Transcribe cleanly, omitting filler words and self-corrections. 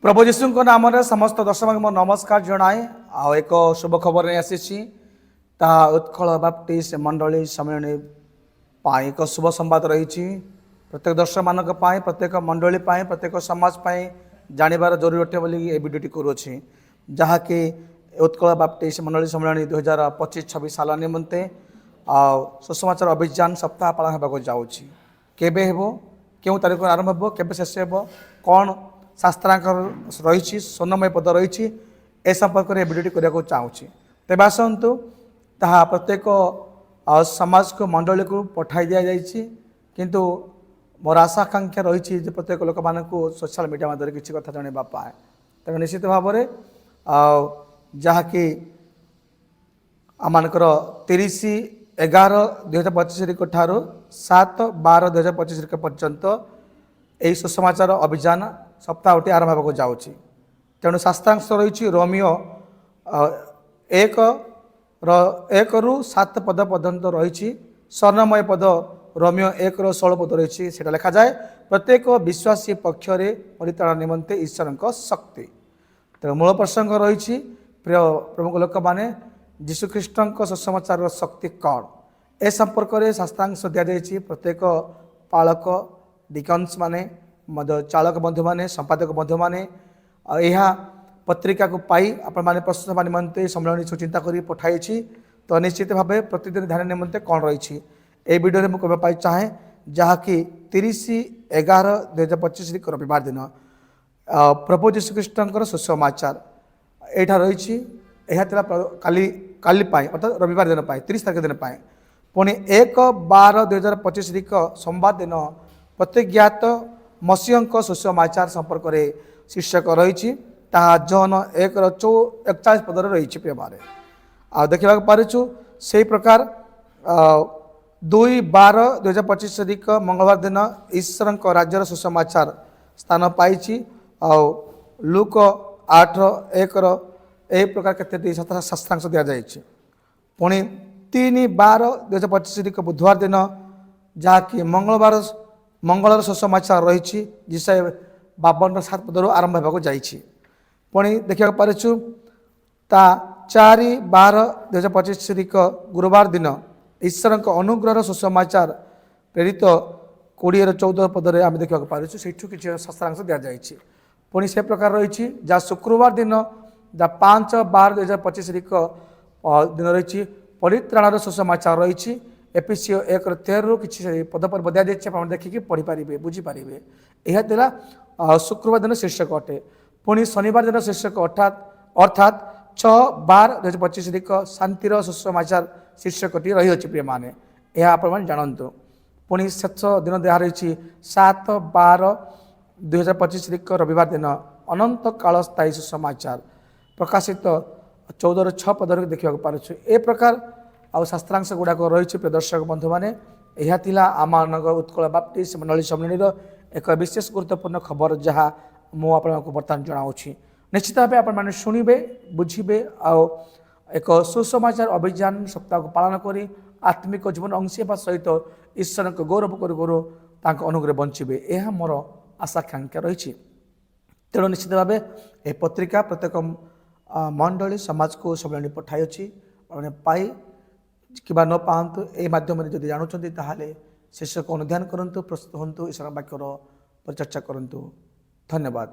प्रभु जीशु नाम समस्त दर्शक मो नमस्कार जनाए एक शुभ खबर नहीं आसी उत्कल बाप्टिस्ट मंडली सम्मेलन एक शुभ संवाद रही प्रत्येक दर्शक मान प्रत्येक मंडली प्रत्येक समाज जानवर जरूरी अटे बोली भिडियोटी करुच्छी जहाँकि उत्कल बाप्टिस्ट मंडली सम्मेलन 2025-26 साल निमंते सुसमाचार अभियान सप्ताह पालन होगा जाऊँगी केबे हेबो क्यों तारीख आरंभ हो केबे शेष हो कौन शास्त्रांकर रही स्वर्णमय पद रही ए संपर्क में भिडियोटी करने चाहूँगी तेज आसतु ताहा प्रत्येक समाज को मंडली को पठाई दि जाइए किंतु मोर आशा आकांक्षा रही प्रत्येक लोक मान सोशल मीडिया मध्य किसी कथा जनवा पाए तेज निश्चित भाव में जहाँकि आमर 30/11/2025 ठार 7/12/2025 पर्यंत यही सुसमाचार अभियान सप्ताहटी आरंभ होगा जाऊँगी तेणु शास्त्रांश रही रोमियो 1-7 पद पर्यंत रही स्वर्णमय पद रोमियो 1-16 पद रही से लिखा जाए प्रत्येक विश्वासी पक्षर परित्राण निमंते ईश्वर शक्ति तेणु मूल प्रसंग रही प्रिय प्रमुख लोक मैंने जीशुख्रीष्ट सुसमाचार शक्ति कौन ए संपर्क में शास्त्रांश दि जाए प्रत्येक पालक डिकन्स माने चालक बंधु माने संपादक बंधु माने यह पत्रिका को पाई आपण माने प्रस्तुत निमंते सम्मेलन चिंता करी पठाई तो निश्चित भाव प्रतिदिन ध्यान निमंते कौन रही ए वीडियो में कहना चाहे जहाँकि 30/11/2025 रविवार दिन प्रभु जीशुख्रीष्ट सुसमाचार यहाँ रही काली अर्थात रविवार दिन 30 तारीख दिन पुणी 1/12/2025 सोमवार दिन प्रतिज्ञात मसीह सुसमाचार संपर्क में शीर्षक रही जॉन 1:41 पद रही प्रिय बारे आ देखा पार्छु से प्रकार 2/12/2025 मंगलवार दिन ईश्वर राज्यर सुसमाचार स्थान पाई लूक 8:1 ए प्रकार केते शास्त्रांश दि जाए पुणी 3/12/2025 बुधवार दिन जहाँकि मंगलर सुसमाचार रही जिसाय 52:7 पदर आरंभ होगा जाइए पुणी देखा पार्छु ता 4/12/2025 गुरुवार दिन ईश्वर अनुग्रह सुसमाचार प्रेरित 20-14 पदर आम देखा पार्छु से किसी शास्त्रांश दि जाए पुणी से प्रकार रही जहाँ शुक्रवार दिन जहाँ 5/12/2025 दिन रही परित्राण सुसमाचार रही एपीसीओ 1:13 किसी पद पर दिया जाए देखिए पढ़ी पारे बुझीपारे यह शुक्रवार दिन शीर्षक अटे पुणी शनिवार दिन शीर्षक अर्थात 6/12/2025 शांतिर सुसमाचार शीर्षकटी रही अच्छी प्रिय माने यह आपण जानतु पुणी शेष दिन दिया रही 7/12/2025 रविवार दिन अनंत काल स्थायी सुसमाचार प्रकाशित 14:6 पदर देखा पार्छु ए प्रकार आ शास्त्रांश गुड़ाक रही प्रिय दर्शक बंधु मैंने यह आम उत्कल बाप्टिस्ट मंडली सम्मेलन एक विशेष गुरुत्वपूर्ण खबर जहाँ मुझे बर्तमान जनाऊँगी निश्चित भाव आपने शुणे बुझे एक सुसमाचार अभियान सप्ताह को पालन कर आत्मिक जीवन अंशी सहित ईश्वर को गौरव करूँ अनुग्रह बंचे यह मोर आशाकांक्षा रही तेणु निश्चित भाव यह पत्रिका प्रत्येक मंडली समाज को सम्मेलन पठाई अच्छी पाई कि न पातु ए माध्यम जब जानते ताहले शीर्षक अनुध्यान करूँ प्रस्तुत हूँ ईश्वर वाक्यर परिचर्चा करूँ धन्यवाद।